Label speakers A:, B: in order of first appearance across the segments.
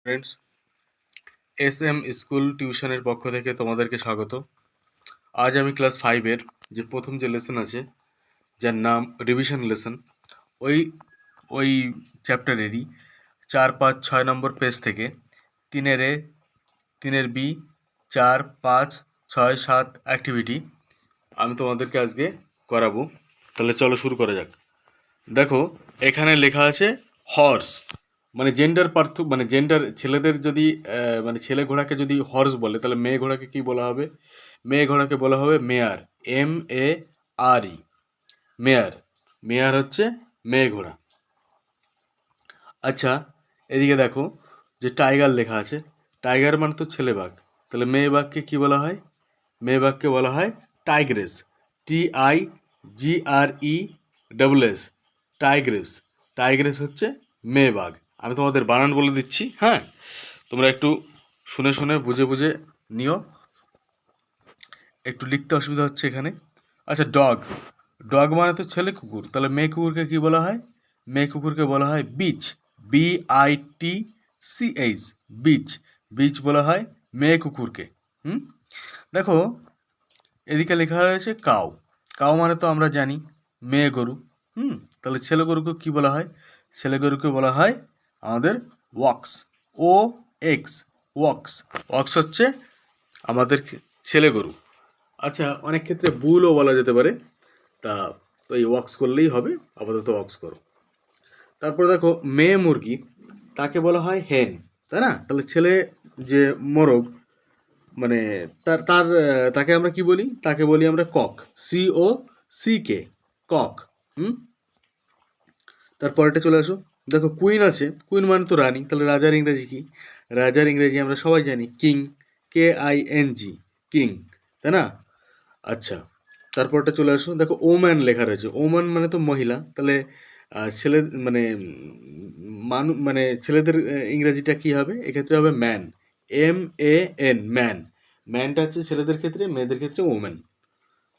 A: Friends, SM. School টিউশনের পক্ষ থেকে তোমাদেরকে স্বাগত। আজ আমি ক্লাস 5-এর যে প্রথম যে লেসন আছে, যার নাম রিভিশন লেসন, ওই ওই চ্যাপ্টারেরই 4, 5, 6 নম্বর পেজ থেকে 3-এর এ, 3-এর বি, 4, 5, 6, 7 অ্যাক্টিভিটি আমি তোমাদেরকে আজকে করাবো। তাহলে চলো শুরু করা যাক। দেখো, এখানে লেখা আছে হর্স, মানে জেন্ডার পার্থক্য, মানে জেন্ডার ছেলেদের যদি মানে ছেলে ঘোড়াকে যদি হর্স বলে, তাহলে মেয়ে ঘোড়াকে কি বলা হবে? মেয়ে ঘোড়াকে বলা হবে মেয়ার, MARE, মেয়ার। মেয়ার হচ্ছে মেয়ে ঘোড়া। আচ্ছা, এদিকে দেখো যে টাইগার লেখা আছে, টাইগার মানে তো ছেলে বাঘ, তাহলে মেয়ে বাঘকে কি বলা হয়? মেয়ে বাঘকে বলা হয় টাইগ্রেস, TIGRESS, টাইগ্রেস। টাইগ্রেস হচ্ছে মেয়ে বাঘ। আমি তোমাদের বানান বলে দিচ্ছি, হ্যাঁ, তোমরা একটু শুনে শুনে বুঝে বুঝে নিও, একটু লিখতে অসুবিধা হচ্ছে এখানে। আচ্ছা, ডগ, ডগ মানে তো ছেলে কুকুর, তাহলে মেয়ে কুকুরকে কি বলা হয়? মেয়ে কুকুরকে বলা হয় বিচ, BITCH, বিচ। বিচ বলা হয় মেয়ে কুকুরকে। দেখো, এদিকে লেখা রয়েছে কাউ। কাউ মানে তো আমরা জানি মেয়ে গরু। তাহলে ছেলে গরুকে কি বলা হয়? ছেলে গরুকে বলা হয় আমাদের ওয়াক্স, OX, ওয়াক্স। ওয়াক্স হচ্ছে আমাদের ছেলে গরু। আচ্ছা, অনেক ক্ষেত্রে বুলও বলা যেতে পারে, তা তো এই ওয়াক্স করলেই হবে, আপাতত ওয়াক্স করো। তারপর দেখো মেয়ে মুরগি, তাকে বলা হয় হেন, তাই না? তাহলে ছেলে যে মোরগ, মানে তাকে আমরা কি বলি? তাকে বলি আমরা কক, COCK, কক। তারপরটা চলে আসো। দেখো কুইন আছে, কুইন মানে তো রানী, তাহলে রাজার ইংরেজি কি? রাজার ইংরেজি আমরা সবাই জানি কিং, KING, কিং, তাই না? আচ্ছা, তারপরটা চলে আসো। দেখো ওম্যান লেখা রয়েছে, ওম্যান মানে তো মহিলা, তাহলে ছেলে মানে মানে ছেলেদের ইংরেজিটা কি হবে? এক্ষেত্রে হবে ম্যান, MAN, ম্যান। ম্যানটা হচ্ছে ছেলেদের ক্ষেত্রে, মেয়েদের ক্ষেত্রে ওম্যান।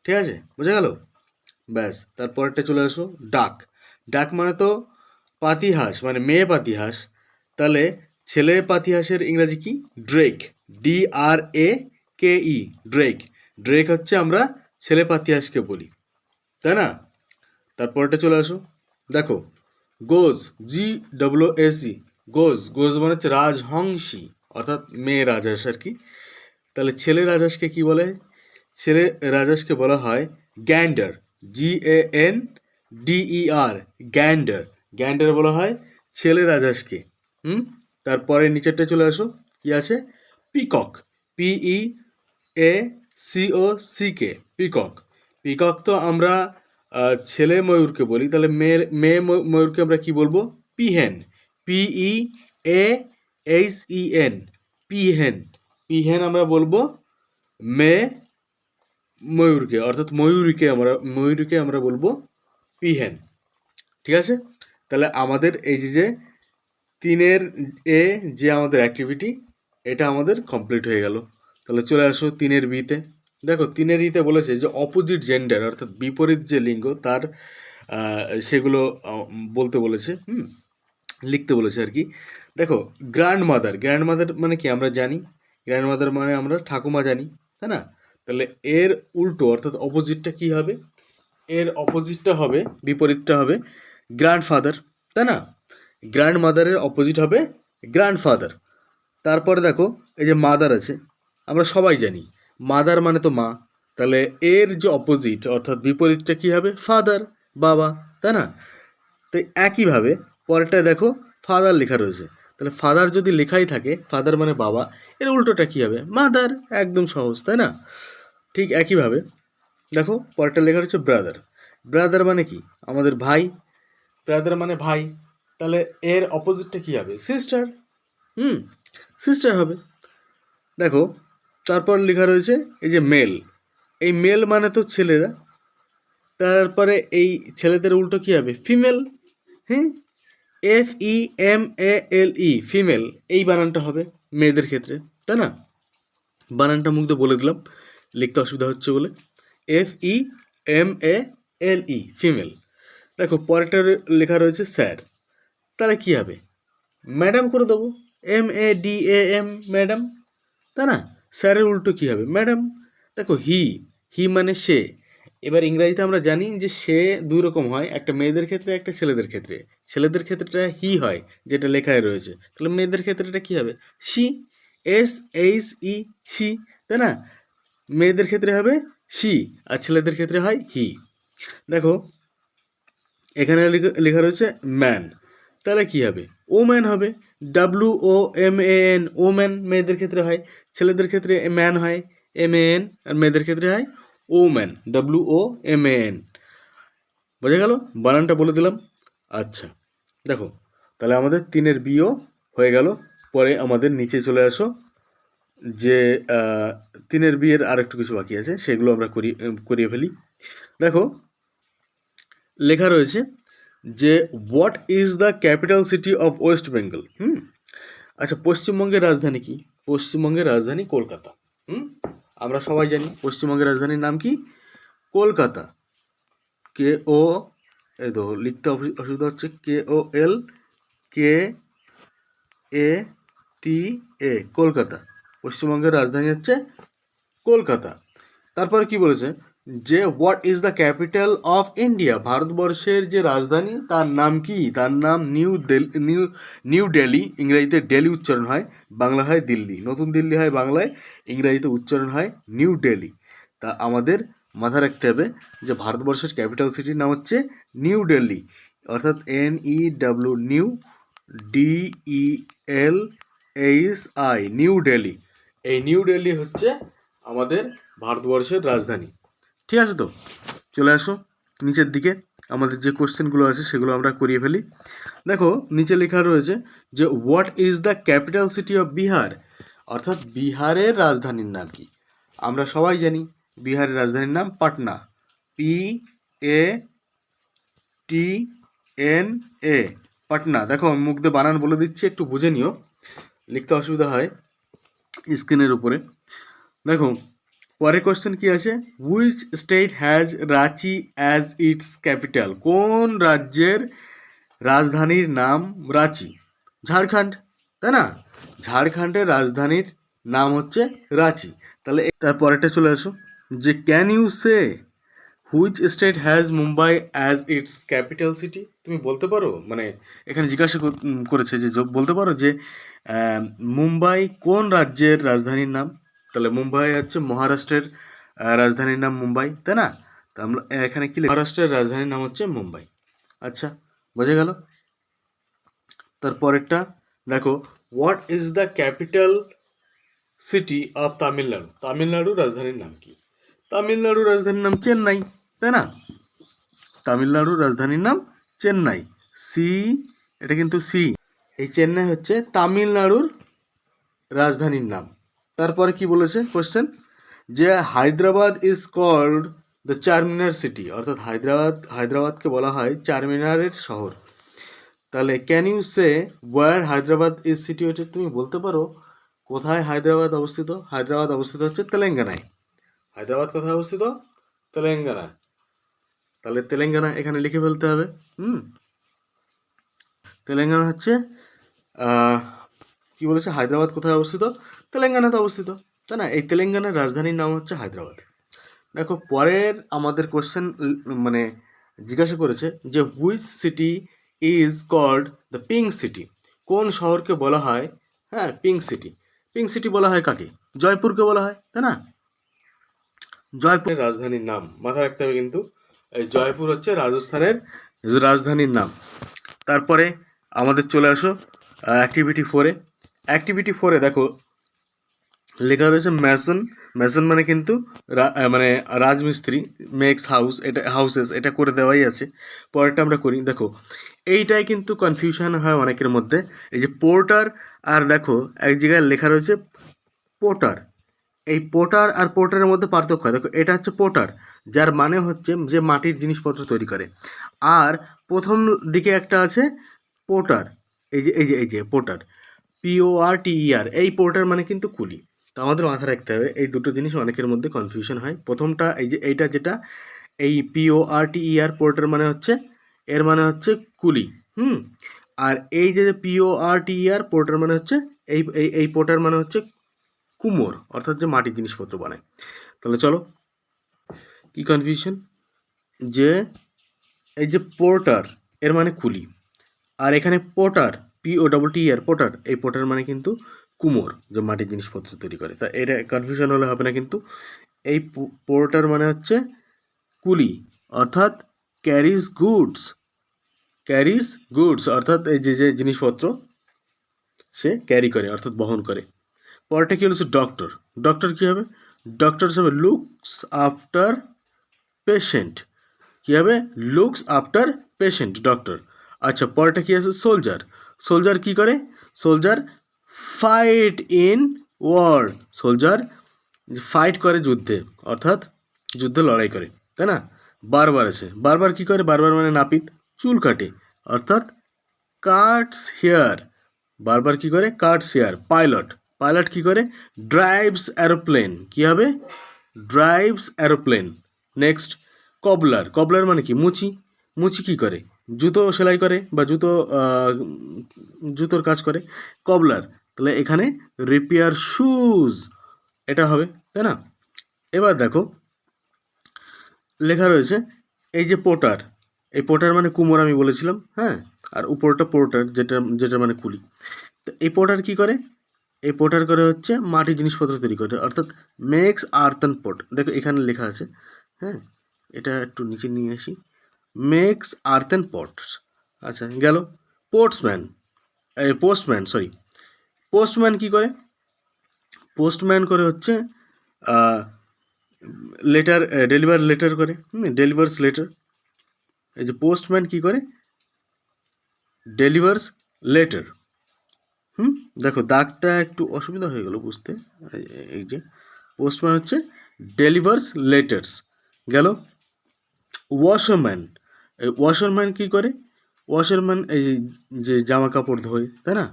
A: ঠিক আছে, বোঝা গেল? ব্যাস, তারপরটা চলে আসো ডাক। ডাক মানে তো পাতিহাঁস, মানে মেয়ে পাতিহাঁস, তাহলে ছেলে পাতিহাঁসের ইংরাজি কি? Drake, DRAKE, Drake. ড্রেক হচ্ছে আমরা ছেলে পাতিহাঁসকে বলি, তাই না? তারপরটা চলে আসো। দেখো গোজ, GOOSE, গোজ। গোজ মানে হচ্ছে রাজহংসী, অর্থাৎ মেয়ে রাজহাঁস আর কি। তাহলে ছেলে রাজহাঁসকে কি বলে? ছেলে রাজহাঁসকে বলা হয় গ্যান্ডার, GANDER, গ্যান্ডার। গ্যান্ডার বলা হয় ছেলে রাজহাঁসকে। তারপরে নিচেরটা চলে আসো, কি আছে? Peacock, PEACOCK, peacock. পিকক তো আমরা ছেলে ময়ূরকে বলি, তাহলে মেয়ে ময়ূরকে আমরা কি বলবো? Peahen, PEAHEN, peahen. পিহেন আমরা বলবো মেয়ে ময়ূরকে, অর্থাৎ ময়ূরীকে আমরা বলবো পিহেন। ঠিক আছে, তাহলে আমাদের এই যে 3-এর এ যে আমাদের অ্যাক্টিভিটি, এটা আমাদের কমপ্লিট হয়ে গেল। তাহলে চলে আসো 3-এর বিতে। দেখো 3-এর ইতে বলেছে যে অপোজিট জেন্ডার, অর্থাৎ বিপরীত যে লিঙ্গ, তার সেগুলো বলতে বলেছে, লিখতে বলেছে আর কি। দেখো গ্র্যান্ড মাদার, গ্র্যান্ড মাদার মানে কি আমরা জানি? গ্র্যান্ড মাদার মানে আমরা ঠাকুমা জানি, তাই না? তাহলে এর উল্টো, অর্থাৎ অপোজিটটা কি হবে? এর অপোজিটটা হবে, বিপরীতটা হবে গ্র্যান্ডফাদার, তাই না? গ্র্যান্ড মাদারের অপোজিট হবে গ্র্যান্ডফাদার। তারপরে দেখো এই যে মাদার আছে, আমরা সবাই জানি মাদার মানে তো মা, তাহলে এর যে অপোজিট, অর্থাৎ বিপরীতটা কি হবে? ফাদার, বাবা, তাই না? তো একইভাবে পরেরটায় দেখো ফাদার লেখা রয়েছে, তাহলে ফাদার যদি লেখাই থাকে, ফাদার মানে বাবা, এর উল্টোটা কি হবে? মাদার। একদম সহজ, তাই না? ঠিক একইভাবে দেখো পরেরটা লেখা রয়েছে ব্রাদার। ব্রাদার মানে কি? আমাদের ভাই, ব্রাদার মানে ভাই, তাহলে এর অপোজিটটা কি হবে? সিস্টার। সিস্টার হবে। দেখো তারপর লেখা রয়েছে এই যে মেল, এই মেল মানে তো ছেলেরা, তারপরে এই ছেলেদের উল্টো কি হবে? ফিমেল। হ্যাঁ, FEMALE, ফিমেল। এই বানানটা হবে মেয়েদের ক্ষেত্রে, তাই না? বানানটা মুখ দিয়ে বলে দিলাম, লিখতে অসুবিধা হচ্ছে বলে। FEMALE, female. দেখো পরেরটা লেখা রয়েছে স্যার, তাহলে কি হবে? ম্যাডাম করে দেবো, MADAM, ম্যাডাম, তাই না? স্যারের উল্টো কী হবে? ম্যাডাম। দেখো হি, হি মানে সে। এবার ইংরাজিতে আমরা জানি যে সে দুই রকম হয়, একটা মেয়েদের ক্ষেত্রে, একটা ছেলেদের ক্ষেত্রে। ছেলেদের ক্ষেত্রেটা হি হয়, যেটা লেখায় রয়েছে। তাহলে মেয়েদের ক্ষেত্রেটা কী হবে? শি, SHE, শি, তাই না? মেয়েদের ক্ষেত্রে হবে শি, আর ছেলেদের ক্ষেত্রে হয় হি। দেখো এখানে লেখা রয়েছে ম্যান, তাহলে কি হবে? ওম্যান হবে। WOMAN, ওম্যান মেয়েদের ক্ষেত্রে হয়, ছেলেদের ক্ষেত্রে ম্যান হয় MAN, আর মেয়েদের ক্ষেত্রে হয় ওম্যান WOMAN। বোঝা গেল? বানানটা বলে দিলাম। আচ্ছা দেখো, তাহলে আমাদের 3-এর বিও হয়ে গেল। পরে আমাদের নিচে চলে আসো, যে 3-এর বিয়ের আর একটু কিছু বাকি আছে, সেগুলো আমরা করিয়ে ফেলি। দেখো লেখা রয়েছে যে what is the capital city of West Bengal. আচ্ছা, পশ্চিমবঙ্গের রাজধানী কি? পশ্চিমবঙ্গের রাজধানী কলকাতা। আমরা সবাই জানি পশ্চিমবঙ্গের রাজধানীর নাম কি? কলকাতা। KO, এই তো লিখতে অসুবিধা হচ্ছে, KOLKATA, কলকাতা। পশ্চিমবঙ্গের রাজধানী হচ্ছে কলকাতা। তারপরে কি বলেছে যে what is the capital of India, ভারতবর্ষের যে রাজধানী তার নাম কি? তার নাম নিউ দিল্লি। ইংরেজিতে দিল্লি উচ্চারণ হয়, বাংলা হয় দিল্লি। নতুন দিল্লি হয় বাংলায়, ইংরেজিতে উচ্চারণ হয় নিউ দিল্লি। তা আমাদের মাথায় রাখতে হবে যে ভারতবর্ষের ক্যাপিটাল সিটির নাম হচ্ছে নিউ দিল্লি, অর্থাৎ NEW, new DELHI, new Delhi. এই নিউ দিল্লি হচ্ছে আমাদের ভারতবর্ষের রাজধানী। ঠিক আছে? তো চলে আসো নিচের দিকে, আমাদের যে কোশ্চেনগুলো আছে সেগুলো আমরা করিয়ে ফেলি। দেখো নিচে লেখা রয়েছে যে what is the capital city of Bihar, অর্থাৎ বিহারের রাজধানীর নাম কি? আমরা সবাই জানি বিহারের রাজধানীর নাম পাটনা, PATNA, পাটনা। দেখো মুখ দিয়ে বানান বলে দিচ্ছি, একটু বুঝে নিও, লিখতে অসুবিধা হয় স্ক্রিনের উপরে। দেখো পরের কোশ্চেন কি আছে? Which state has Ranchi as its capital, কোন রাজ্যের রাজধানীর নাম রাঁচি? ঝাড়খণ্ড, তাই না? ঝাড়খণ্ডের রাজধানীর নাম হচ্ছে রাঁচি। তাহলে তারপরেরটা চলে আসো, যে can you say which state has Mumbai as its capital city, তুমি বলতে পারো, মানে এখানে জিজ্ঞাসা করেছে যে বলতে পারো যে মুম্বাই কোন রাজ্যের রাজধানীর নাম? তাহলে মুম্বাই হচ্ছে মহারাষ্ট্রের রাজধানীর নাম মুম্বাই, তাই না? তা আমরা এখানে কি মহারাষ্ট্রের রাজধানীর নাম হচ্ছে মুম্বাই। আচ্ছা বোঝা গেল? তারপরেরটা দেখো, what is the capital city of Tamil Nadu, তামিলনাড়ুর রাজধানীর নাম কি? তামিলনাড়ুর রাজধানীর নাম চেন্নাই, তাই না? তামিলনাড়ুর রাজধানীর নাম চেন্নাই, এটা কিন্তু সি। এই চেন্নাই হচ্ছে তামিলনাড়ুর রাজধানীর নাম। তারপরে কি বলেছে কোশ্চেন, যে Hyderabad is called the Charminar city, অর্থাৎ হায়দ্রাবাদকে বলা হয় চারমিনারের শহর। তাহলে can you say where Hyderabad is situated, তুমি বলতে পারো কোথায় হায়দ্রাবাদ অবস্থিত? হায়দ্রাবাদ অবস্থিত হচ্ছে তেলেঙ্গানায়। হায়দ্রাবাদ কোথায় অবস্থিত? তেলেঙ্গানায়। তাহলে তেলেঙ্গানা এখানে লিখে ফেলতে হবে। তেলেঙ্গানা হচ্ছে কি বলেছে, হায়দ্রাবাদ কোথায় অবস্থিত? তেলেঙ্গানাতে অবস্থিত, তাই না? এই তেলেঙ্গানার রাজধানীর নাম হচ্ছে হায়দ্রাবাদ। দেখো পরের আমাদের কোশ্চেন মানে জিজ্ঞাসা করেছে যে which city is called the pink city, কোন শহরকে বলা হয় পিঙ্ক সিটি? পিঙ্ক সিটি বলা হয় কাকে? জয়পুরকে বলা হয়, তাই না? জয়পুরের রাজধানীর নাম মাথায় রাখতে হবে কিন্তু, এই জয়পুর হচ্ছে রাজস্থানের রাজধানীর নাম। তারপরে আমাদের চলে আসো অ্যাক্টিভিটি 4-এ। অ্যাক্টিভিটি 4-এ দেখো লেখা রয়েছে ম্যাসন। ম্যাসন মানে কিন্তু মানে রাজমিস্ত্রি, মেক্স হাউস, এটা হাউসেস, এটা করে দেওয়াই আছে। পরেরটা আমরা করি। দেখো এইটাই কিন্তু কনফিউশন হয় অনেকের মধ্যে, এই যে পোর্টার আর দেখো এক জায়গায় লেখা রয়েছে পোর্টার। এই পোর্টার আর পোর্টারের মধ্যে পার্থক্য হয়। দেখো এটা হচ্ছে পোর্টার, যার মানে হচ্ছে যে মাটির জিনিসপত্র তৈরি করে। আর প্রথম দিকে একটা আছে পোর্টার, এই যে পোর্টার, PORTER, এই পোর্টার মানে কিন্তু কুলি। তো আমাদের মাথায় রাখতে হবে এই দুটো জিনিস অনেকের মধ্যে কনফিউশন হয়। প্রথমটা এই যে এইটা যেটা, এই PORTER পোর্টার মানে হচ্ছে, এর মানে হচ্ছে কুলি। আর এই যে PORTER, পোর্টার মানে হচ্ছে এই পোর্টার মানে হচ্ছে কুমোর, অর্থাৎ যে মাটির জিনিসপত্র বানায়। তাহলে চলো, কি কনফিউশন, যে এই যে পোর্টার এর মানে কুলি, আর এখানে পোর্টার POTTER পোর্টার, এই পোর্টার মানে কিন্তু কুমোর, যে মাটির জিনিসপত্র তৈরি করে। তা এটা কনফিউশন হলে হবে না কিন্তু। এই পোর্টার মানে হচ্ছে কুলি, অর্থাৎ ক্যারিজ গুডস, অর্থাৎ এই যে জিনিসপত্র সে ক্যারি করে, অর্থাৎ বহন করে। পরটা কি হচ্ছে ডক্টর কি হবে? ডক্টর হিসাবে লুকস আফটার পেশেন্ট, কি হবে? Looks after patient, doctor. আচ্ছা, পরটা কি আছে? সোলজার কি করে? Soldier fight in war, soldier fight করে যুদ্ধে, অর্থাৎ যুদ্ধে লড়াই করে, তাই না? বারবার আছে, বারবার কি করে? বারবার মানে নাপিত চুল কাটে, অর্থাৎ কাটস হেয়ার, বারবার কি করে? Katz hair. পাইলট কি করে? ড্রাইভস অ্যারোপ্লেন, কি হবে? Drives aeroplane. নেক্সট, কবলার মানে কি? মুচি কি করে? জুতো সেলাই করে, বা জুতোর কাজ করে, কবলার। তাহলে এখানে রিপেয়ার শুজ, এটা হবে, তাই না? এবার দেখো, লেখা রয়েছে এই যে পোর্টার, এই পোর্টার মানে কুমোর আমি বলেছিলাম, হ্যাঁ, আর উপরটা পোর্টার, যেটা মানে কুলি। তো এই পোর্টার কি করে? এই পোর্টার করে হচ্ছে মাটির জিনিসপত্র তৈরি করে, অর্থাৎ মেক্স আর্থেন পট। দেখো এখানে লেখা আছে, হ্যাঁ, এটা একটু নিচে নিয়ে আসি, মেক্স আর্থেন পটস। আচ্ছা, গেল। পোস্টম্যান কি করে? পোস্টম্যান করে হচ্ছে লেটার, লেটার করে, ডেলিভার্স লেটার। এই যে পোস্টম্যান কি করে? Delivers letter. দেখো দাগটা একটু অসুবিধা হয়ে গেল বুঝতে। এই যে পোস্টম্যান হচ্ছে ডেলিভার্স লেটার্স, গেল। ওয়াশারম্যান কি করে? ওয়াশারম্যান এই যে জামা কাপড় ধোয়, তাই না?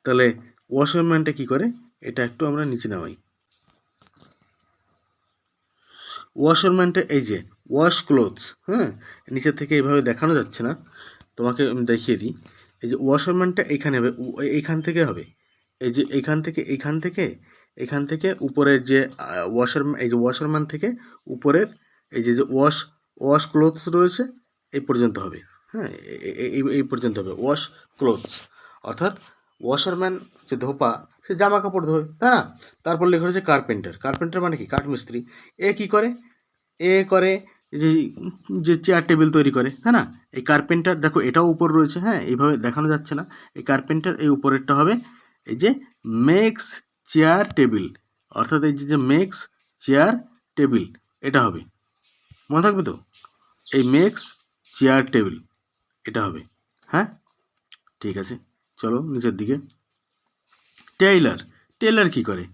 A: তাহলে ওয়াশারম্যানটা কি করে? এটা একটু আমরা নিচে নামাই। ওয়াশারম্যানটা এই যে ওয়াশ ক্লোথস, হ্যাঁ, নিচের থেকে এইভাবে দেখানো যাচ্ছে না, তোমাকে আমি দেখিয়ে দিই। এই যে ওয়াশারম্যানটা এখানে হবে, এইখান থেকে হবে, এই যে এখান থেকে উপরের যে এই যে ওয়াশারম্যান থেকে উপরের এই যে ওয়াশ ক্লোথস রয়েছে, এই পর্যন্ত হবে, হ্যাঁ, এই পর্যন্ত হবে ওয়াশ ক্লোথস, অর্থাৎ ওয়াশারম্যান যে ধোপা, সে জামা কাপড় ধোয়, তাই না? তারপর লেখা হচ্ছে কার্পেন্টার মানে কি? কাঠমিস্ত্রি। এ কি করে? এ করে যে চেয়ার টেবিল তৈরি করে, তাই না? এই কার্পেন্টার, দেখো এটাও উপর রয়েছে, হ্যাঁ, এইভাবে দেখানো যাচ্ছে না। এই কার্পেন্টার, এই উপরেরটা হবে এই যে মেক্স চেয়ার টেবিল, অর্থাৎ এই যে মেক্স চেয়ার টেবিল, এটা হবে, মনে থাকবে তো? এই মেক্স চেয়ার টেবিল, এটা হবে, হ্যাঁ, ঠিক আছে। চলো নিচের দিকে। টেইলার কি করে?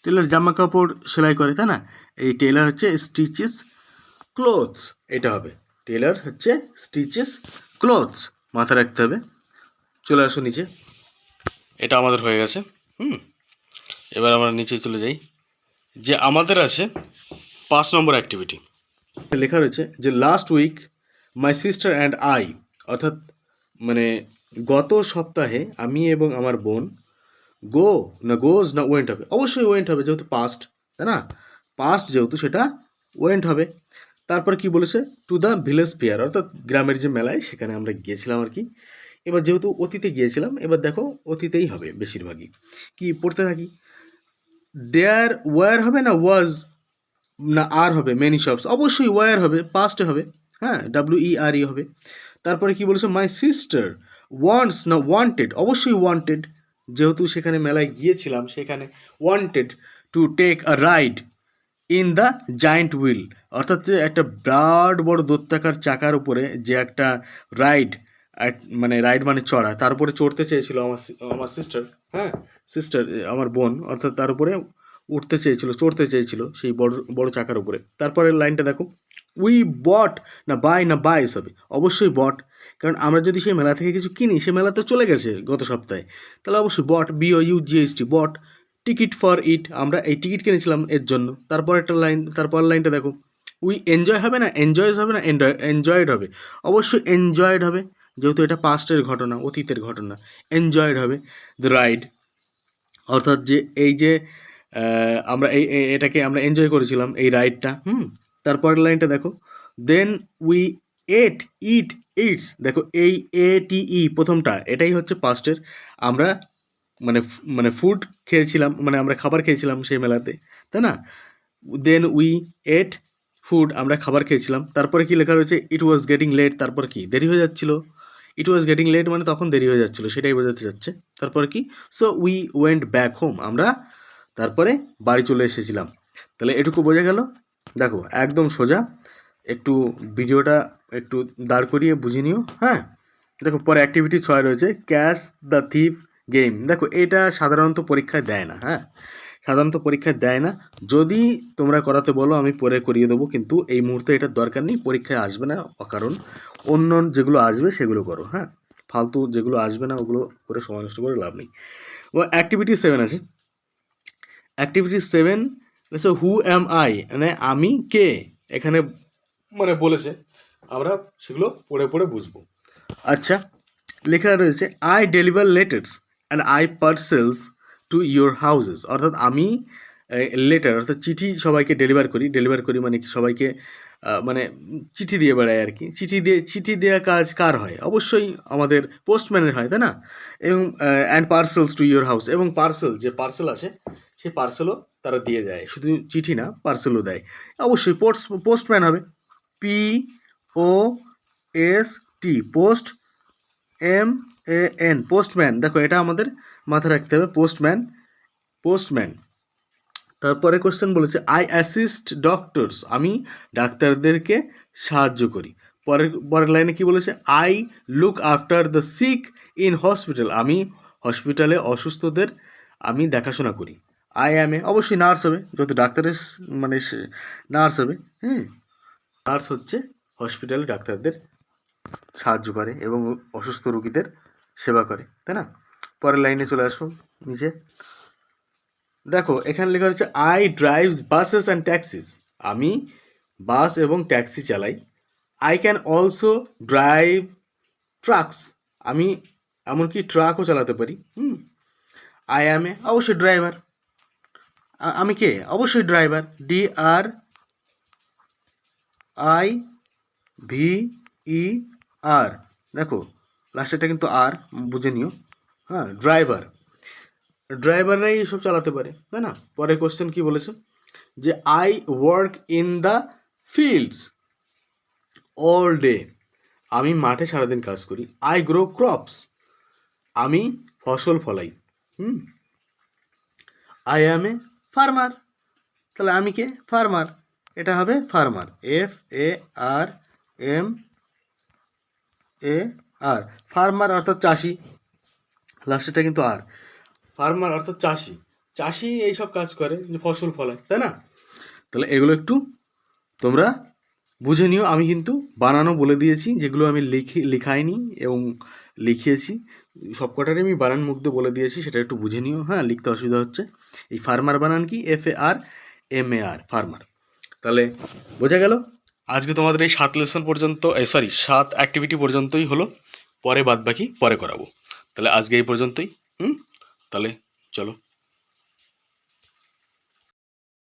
A: টেইলার জামা কাপড় সেলাই করে, তাই না? এই টেইলার হচ্ছে স্টিচেস ক্লোথস, এটা হবে। টেইলার হচ্ছে স্টিচেস ক্লোথস, মাথায় রাখতে হবে। চলে আসো নিচে, এটা আমাদের হয়ে গেছে। এবার আমরা নিচে চলে যাই, যে আমাদের আছে 5 নম্বর অ্যাক্টিভিটি। লেখা রয়েছে যে last week my sister and I, অর্থাৎ মানে গত সপ্তাহে আমি এবং আমার বোন গোজ না ওয়েন্ট হবে? অবশ্যই ওয়েন্ট হবে, যেহেতু পাস্ট, তাই না? পাস্ট যেহেতু, সেটা ওয়েন্ট হবে। তারপর কি বলেছে? টু দ্য ভিলেজ ফেয়ার, অর্থাৎ গ্রামের যে মেলায়, সেখানে আমরা গিয়েছিলাম আর কি। এবার যেহেতু অতীতে গিয়েছিলাম, এবার দেখো অতীতেই হবে বেশিরভাগই। কি পড়তে থাকি, দেয়ার ওয়ার হবে না ওয়াজ, না আর হবে মেনি শপস? অবশ্যই ওয়ার হবে, পাস্টে হবে, হ্যাঁ, WERE হবে। তারপরে কি বলেছে? মাই সিস্টার ওয়ান্টস না ওয়ান্টেড? অবশ্যই ওয়ান্টেড, যেহেতু সেখানে মেলায় গিয়েছিলাম, সেখানে wanted to take a ride in the giant wheel, অর্থাৎ যে একটা বিরাট বড় দৈত্যাকার চাকার উপরে যে একটা রাইড, রাইড মানে চড়া, তার উপরে চড়তে চেয়েছিল আমার সিস্টার, হ্যাঁ, সিস্টার আমার বোন, অর্থাৎ তার উপরে চড়তে চেয়েছিল সেই বড় বড় চাকার উপরে। তারপরে লাইনটা দেখো, উই বট না বাইস হবে? অবশ্যই বট, কারণ আমরা যদি সেই মেলা থেকে কিছু কিনি, সে মেলা তো চলে গেছে গত সপ্তাহে, তাহলে অবশ্যই bought, BOUGHT, bought. Ticket for it, আমরা এই টিকিট কিনেছিলাম এর জন্য। তারপর লাইনটা দেখো, উই এনজয় হবে না এনজয়েড হবে? অবশ্যই এনজয়েড হবে, যেহেতু এটা পাস্টের ঘটনা, অতীতের ঘটনা। এনজয়েড হবে দ্য রাইড, অর্থাৎ যে এই যে আমরা এটাকে আমরা এনজয় করেছিলাম এই রাইডটা। তারপরের লাইনটা দেখো, দেন উই ইটস, দেখো এই ATE প্রথমটা এটাই হচ্ছে পাস্টের। আমরা মানে ফুড খেয়েছিলাম, মানে আমরা খাবার খেয়েছিলাম সেই মেলাতে, তাই না? দেন উই এট ফুড, আমরা খাবার খেয়েছিলাম। তারপরে কি লেখা রয়েছে, ইট ওয়াজ গেটিং লেট, তারপর কি দেরি হয়ে যাচ্ছিল। ইট ওয়াজ গেটিং লেট মানে তখন দেরি হয়ে যাচ্ছিলো, সেটাই বোঝাতে যাচ্ছে। তারপরে কি, so we went back home, আমরা তারপরে বাড়ি চলে এসেছিলাম। তাহলে এটুকু বোঝা গেল। দেখো একদম সোজা, একটু ভিডিওটা একটু দাঁড় করিয়ে বুঝে নিও। হ্যাঁ, দেখো পরে অ্যাক্টিভিটি 6 রয়েছে, ক্যাচ দ্য থিফ গেম। দেখো এটা সাধারণত পরীক্ষায় দেয় না, হ্যাঁ সাধারণত পরীক্ষায় দেয় না। যদি তোমরা করাতে বলো আমি পরে করিয়ে দেবো, কিন্তু এই মুহূর্তে এটার দরকার নেই, পরীক্ষায় আসবে না, কারণ অন্য যেগুলো আসবে সেগুলো করো। হ্যাঁ, ফালতু যেগুলো আসবে না ওগুলো করে সময় নষ্ট করে লাভ নেই। ও অ্যাক্টিভিটি 7 আছে। অ্যাক্টিভিটি 7 হু অ্যাম আই, মানে আমি কে, এখানে মানে বলেছে, আমরা সেগুলো পড়ে পড়ে বুঝবো। আচ্ছা, লেখা রয়েছে I deliver letters and I parcels to your houses, অর্থাৎ আমি লেটার অর্থাৎ চিঠি সবাইকে ডেলিভার করি মানে কি সবাইকে মানে চিঠি দিয়ে বেড়ায় আর কি। চিঠি দেওয়া কাজ কার হয়? অবশ্যই আমাদের পোস্টম্যানের হয়, তাই না? এবং and parcels to your house, এবং যে পার্সেল আসে সেই পার্সেলও তারা দিয়ে যায়, শুধু চিঠি না পার্সেলও দেয়। অবশ্যই পোস্টম্যান হবে, POST, পোস্ট, MAN, পোস্টম্যান। দেখো এটা আমাদের মাথায় রাখতে হবে, পোস্টম্যান। তারপরে কোশ্চেন বলেছে আই অ্যাসিস্ট ডক্টরস, আমি ডাক্তারদেরকে সাহায্য করি। পরের লাইনে কি বলেছে, I look after the sick in hospital, আমি হসপিটালে অসুস্থদের আমি দেখাশোনা করি। আই অ্যাম এ, অবশ্যই নার্স হবে, যত ডাক্তারের মানে নার্স হবে। নার্স হচ্ছে হসপিটালে ডাক্তারদের সাহায্য করে এবং অসুস্থ রোগীদের সেবা করে, তাই না? পরের লাইনে চলে আসো নিচে, দেখো এখানে লেখা হচ্ছে I drives buses and taxis, আমি বাস এবং ট্যাক্সি চালাই। I can also drive trucks, আমি এমনকি ট্রাকও চালাতে পারি। আই অ্যাম এ, অবশ্যই ড্রাইভার। আমি কে? অবশ্যই ড্রাইভার, DRIVER। দেখো লাস্টেরটা কিন্তু আর, বুঝে নিও। হ্যাঁ, ড্রাইভাররাই এসব চালাতে পারে, তাই না? পরের কোশ্চেন কি বলেছে, যে I work in the fields all day, আমি মাঠে সারাদিন কাজ করি। আই গ্রো ক্রপস, আমি ফসল ফলাই। আই অ্যাম এ ফার্মার, তাহলে আমি কে? ফার্মার, এটা হবে ফার্মার, FARMAR। ফার্মার অর্থাৎ চাষি, লাস্টেরটা কিন্তু আর, ফার্মার অর্থাৎ চাষি এইসব কাজ করে, যে ফসল ফলায়, তাই না? তাহলে এগুলো একটু তোমরা বুঝে নিও। আমি কিন্তু বানানো বলে দিয়েছি, যেগুলো আমি লিখাইনি এবং লিখিয়েছি সবকটারই আমি বানান মুখ দিয়ে বলে দিয়েছি, সেটা একটু বুঝে নিও। হ্যাঁ, লিখতে অসুবিধা হচ্ছে। এই ফার্মার বানান কি, FARMAR, ফার্মার। তাহলে বোঝা গেল। আজকে তোমাদের এই 7 লেসন পর্যন্ত, 7 অ্যাক্টিভিটি পর্যন্তই হলো, পরে বাদ বাকি পরে করাবো। তাহলে আজকে এই পর্যন্তই। তাহলে চলো।